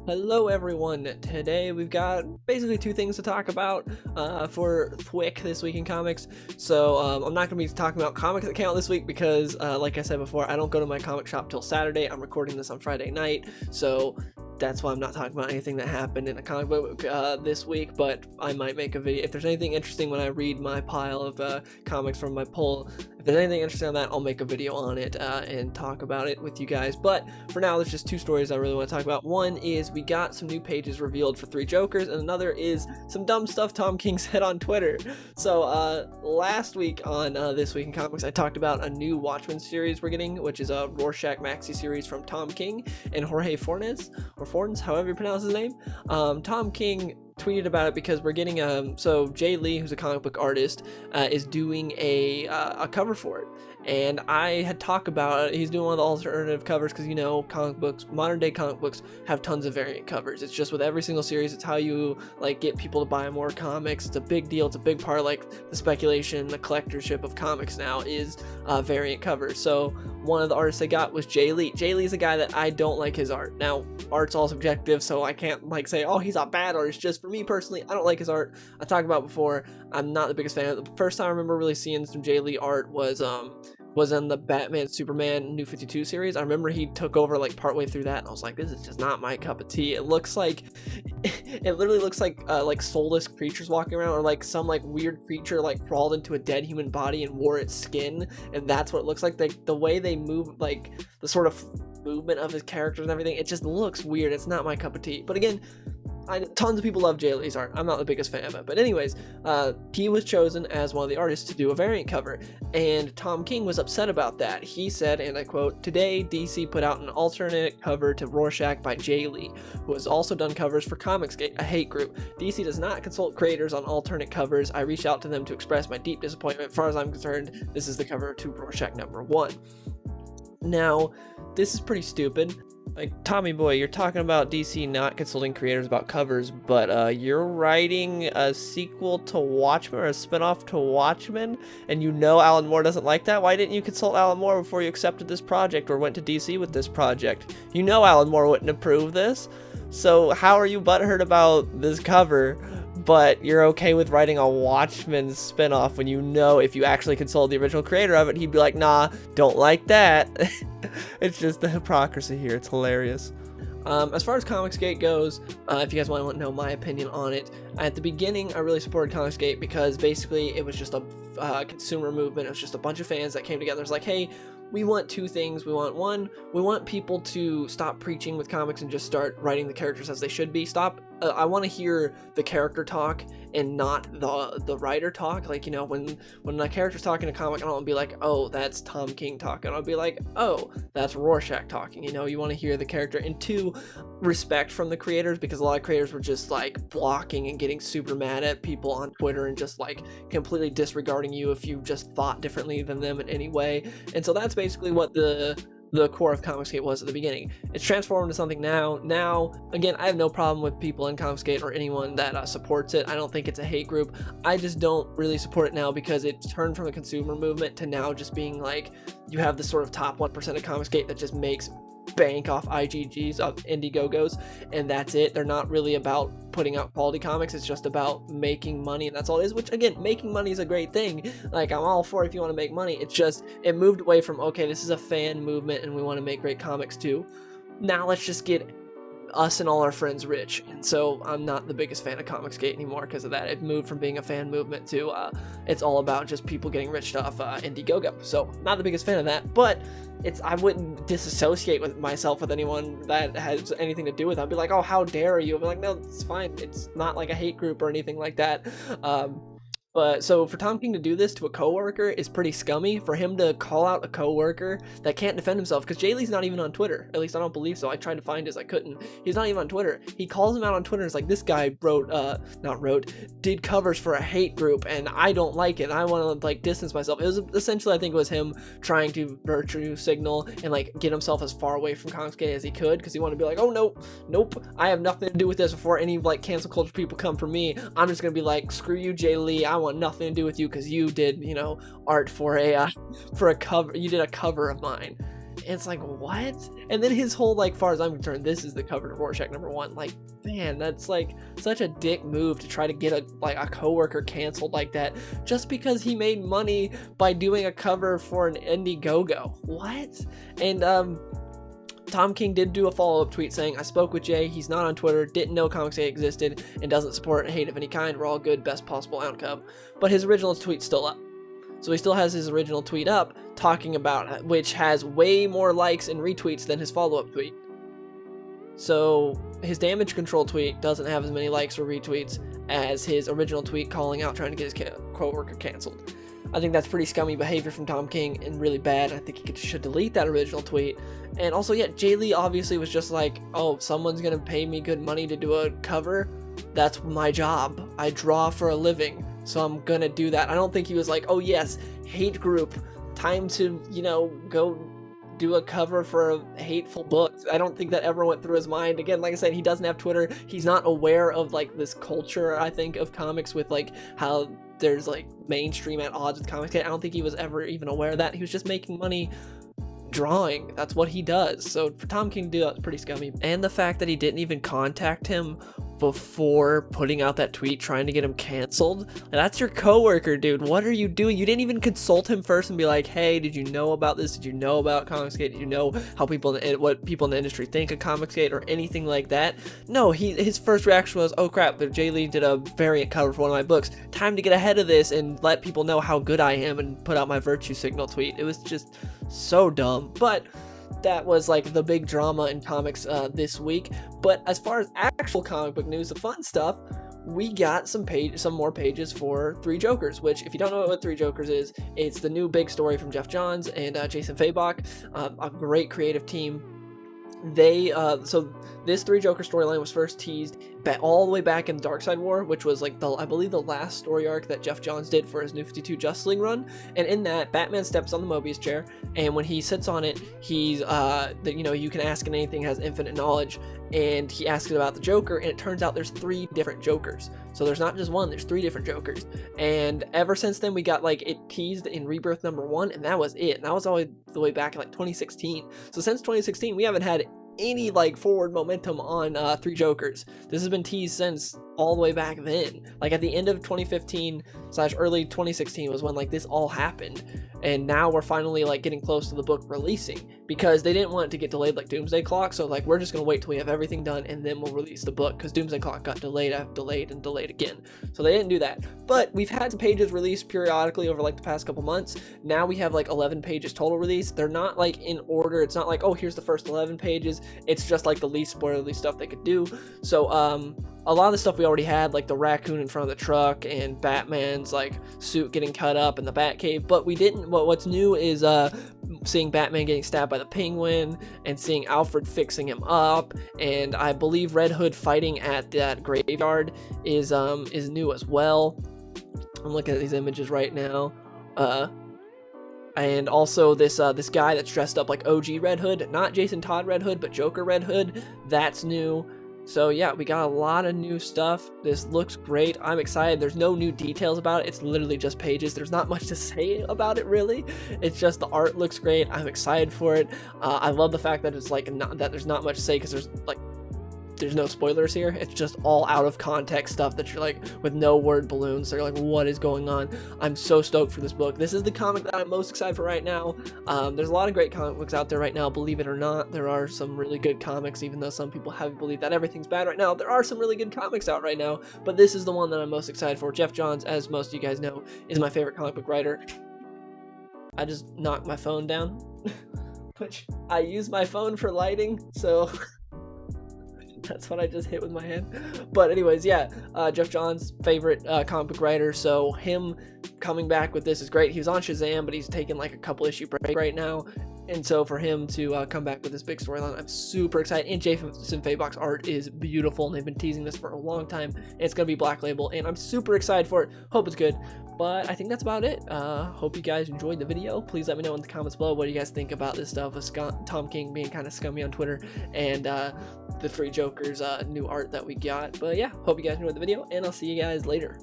Hello everyone, today we've got basically two things to talk about for Thwick this week in comics. So I'm not going to be talking about comics that came out this week because like I said before, I don't go to my comic shop till Saturday. I'm recording this on Friday night, so that's why I'm not talking about anything that happened in a comic book this week, but I might make a video. If there's anything interesting when I read my pile of comics from my pull, if there's anything interesting on that, I'll make a video on it and talk about it with you guys. But for now, there's just two stories I really want to talk about. One is we got some new pages revealed for Three Jokers, and another is some dumb stuff Tom King said on Twitter. So last week on This Week in Comics, I talked about a new Watchmen series we're getting, which is a Rorschach maxi series from Tom King and Jorge Fornes, or Fornes, however you pronounce his name. Tom King tweeted about it because we're getting so Jay Lee, who's a comic book artist, is doing a cover for it, and I had talked about it. He's doing one of the alternative covers because, you know, comic books, modern day comic books, have tons of variant covers. It's just with every single series, it's how you like get people to buy more comics. It's a big deal. It's a big part of like the speculation, the collectorship of comics now is variant covers. So one of the artists I got was Jay Lee. Jay Lee's a guy that I don't like his art. Now, art's all subjective, so I can't like say, oh, he's a bad artist. Just for me personally, I don't like his art. I talked about before, I'm not the biggest fan. The first time I remember really seeing some Jay Lee art was in the Batman Superman New 52 series. I remember he took over like partway through that, and I was like, this is just not my cup of tea. It looks like it literally looks like soulless creatures walking around, or like some like weird creature like crawled into a dead human body and wore its skin, and that's what it looks like. The way they move, like the sort of movement of his characters and everything, it just looks weird. It's not my cup of tea. But again, tons of people love Jay Lee's art. I'm not the biggest fan of it. But anyways, he was chosen as one of the artists to do a variant cover, and Tom King was upset about that. He said, and I quote, "Today, DC put out an alternate cover to Rorschach by Jay Lee, who has also done covers for Comicsgate, a hate group. DC does not consult creators on alternate covers. I reached out to them to express my deep disappointment. As far as I'm concerned, this is the cover to Rorschach #1. Now, this is pretty stupid. Like, Tommy boy, you're talking about DC not consulting creators about covers, but you're writing a sequel to Watchmen, or a spinoff to Watchmen, and you know Alan Moore doesn't like that? Why didn't you consult Alan Moore before you accepted this project or went to DC with this project? You know Alan Moore wouldn't approve this, so how are you butthurt about this cover, but you're okay with writing a Watchmen spinoff when you know if you actually consult the original creator of it, he'd be like, nah, don't like that. It's just the hypocrisy here. It's hilarious. As far as Comicsgate goes, if you guys want to know my opinion on it, at the beginning I really supported Comicsgate because basically it was just a consumer movement. It was just a bunch of fans that came together. It's like, hey, we want two things. We want people to stop preaching with comics and just start writing the characters as they should be. I want to hear the character talk and not the writer talk. Like, you know, when a character's talking a comic, I don't want to be like, oh, that's Tom King talking. I'll be like, oh, that's Rorschach talking. You know, you want to hear the character. And two, respect from the creators, because a lot of creators were just like blocking and getting super mad at people on Twitter and just like completely disregarding you if you just thought differently than them in any way. And so that's basically what the core of Comicsgate was at the beginning. It's transformed into something now. Now, again, I have no problem with people in Comicsgate or anyone that supports it. I don't think it's a hate group. I just don't really support it now because it's turned from a consumer movement to now just being like, you have this sort of top 1% of Comicsgate that just makes bank off IGGs, of Indiegogos, and that's it. They're not really about putting out quality comics. It's just about making money, and that's all it is, which again, making money is a great thing. Like, I'm all for it if you want to make money. It's just, it moved away from, okay, this is a fan movement and we want to make great comics too. Now let's just get us and all our friends rich. And so I'm not the biggest fan of Comicsgate anymore because of that. It moved from being a fan movement to it's all about just people getting rich off Indiegogo. So not the biggest fan of that, but I wouldn't disassociate with myself with anyone that has anything to do with it. I'd be like, oh, how dare you? I'd be like, no, it's fine. It's not like a hate group or anything like that. But so for Tom King to do this to a coworker is pretty scummy. For him to call out a coworker that can't defend himself, because Jay Lee's not even on Twitter. At least I don't believe so. I tried to find his, I couldn't. He's not even on Twitter. He calls him out on Twitter. It's like, this guy did covers for a hate group, and I don't like it. I want to like distance myself. It was essentially, I think it was him trying to virtue signal and like get himself as far away from Comicsgate as he could, because he wanted to be like, oh, nope, I have nothing to do with this. Before any like cancel culture people come for me, I'm just gonna be like, screw you, Jay Lee. I want nothing to do with you because you did, you know, art for a cover. You did a cover of mine. It's like, what? And then his whole, like, far as I'm concerned, this is the cover to Rorschach #1. Like, man, that's like such a dick move to try to get a coworker canceled like that just because he made money by doing a cover for an Indiegogo. What? And Tom King did do a follow-up tweet saying, I spoke with Jay, he's not on Twitter, didn't know Comicsgate existed, and doesn't support hate of any kind. We're all good, best possible outcome. But his original tweet's still up. So he still has his original tweet up talking about it, which has way more likes and retweets than his follow-up tweet. So his damage control tweet doesn't have as many likes or retweets as his original tweet calling out trying to get his coworker canceled. I think that's pretty scummy behavior from Tom King and really bad. I think he should delete that original tweet. And also, yeah, Jay Lee obviously was just like, oh, someone's gonna pay me good money to do a cover. That's my job. I draw for a living, so I'm gonna do that. I don't think he was like, oh yes, hate group, time to, you know, go do a cover for a hateful book. I don't think that ever went through his mind. Again, like I said, he doesn't have Twitter. He's not aware of like this culture, I think, of comics with like how there's like mainstream at odds with comics. I don't think he was ever even aware of that. He was just making money drawing. That's what he does. So for Tom King to do that was pretty scummy. And the fact that he didn't even contact him before putting out that tweet trying to get him canceled. That's your coworker, dude. What are you doing? You didn't even consult him first and be like, hey, did you know about this? Did you know about Comicsgate? Did you know how what people in the industry think of Comicsgate or anything like that? No, his first reaction was, oh crap, Jay Lee did a variant cover for one of my books. Time to get ahead of this and let people know how good I am and put out my virtue signal tweet. It was just so dumb. But that was like the big drama in comics this week. But as far as actual comic book news, the fun stuff, we got some more pages for Three Jokers, which, if you don't know what Three Jokers is, it's the new big story from Geoff Johns and Jason Fabok, a great creative team. They so this Three Joker storyline was first teased all the way back in Darkseid War, which was like I believe the last story arc that Geoff Johns did for his New 52 Justice League run. And in that, Batman steps on the Mobius chair, and when he sits on it, he's you know, you can ask and anything, has infinite knowledge, and he asks it about the Joker, and it turns out there's 3 different Jokers. So there's not just one, there's 3 different Jokers. And ever since then, we got like it teased in Rebirth #1, and that was it. And that was all the way back in like 2016. So since 2016, we haven't had any like forward momentum on Three Jokers. This has been teased since all the way back then. Like at the end of 2015 / early 2016 was when like this all happened, and now we're finally like getting close to the book releasing, because they didn't want it to get delayed like Doomsday Clock. So like we're just gonna wait till we have everything done and then we'll release the book, because Doomsday Clock got delayed and delayed again. So they didn't do that. But we've had some pages released periodically over like the past couple months. Now we have like 11 pages total released. They're not like in order. It's not like, oh, here's the first 11 pages. It's just like the least spoilerly stuff they could do. So a lot of the stuff we already had, like the raccoon in front of the truck and Batman's like suit getting cut up in the Batcave, but we didn't. What's new is seeing Batman getting stabbed by the Penguin and seeing Alfred fixing him up, and I believe Red Hood fighting at that graveyard is new as well. I'm looking at these images right now. And also this guy that's dressed up like OG Red Hood, not Jason Todd Red Hood, but Joker Red Hood, that's new. So yeah, we got a lot of new stuff. This looks great. I'm excited. There's no new details about it. It's literally just pages. There's not much to say about it, really. It's just the art looks great. I'm excited for it. I love the fact that it's like that there's not much to say, because there's no spoilers here. It's just all out of context stuff that you're like, with no word balloons. So you're like, what is going on? I'm so stoked for this book. This is the comic that I'm most excited for right now. There's a lot of great comic books out there right now, believe it or not. There are some really good comics, even though some people have believed that everything's bad right now. There are some really good comics out right now, but this is the one that I'm most excited for. Geoff Johns, as most of you guys know, is my favorite comic book writer. I just knocked my phone down, which I use my phone for lighting, so that's what I just hit with my hand. But anyways, yeah, Geoff Johns, favorite comic book writer, so him coming back with this is great. He was on Shazam, but he's taking like a couple issue break right now, and so for him to come back with this big storyline, I'm super excited. And Jason Fabok's art is beautiful, and they've been teasing this for a long time. It's gonna be Black Label, and I'm super excited for it. Hope it's good. But I think that's about it. Hope you guys enjoyed the video. Please let me know in the comments below what you guys think about this stuff with Tom King being kind of scummy on Twitter, and the Three Jokers new art that we got. But yeah, hope you guys enjoyed the video, and I'll see you guys later.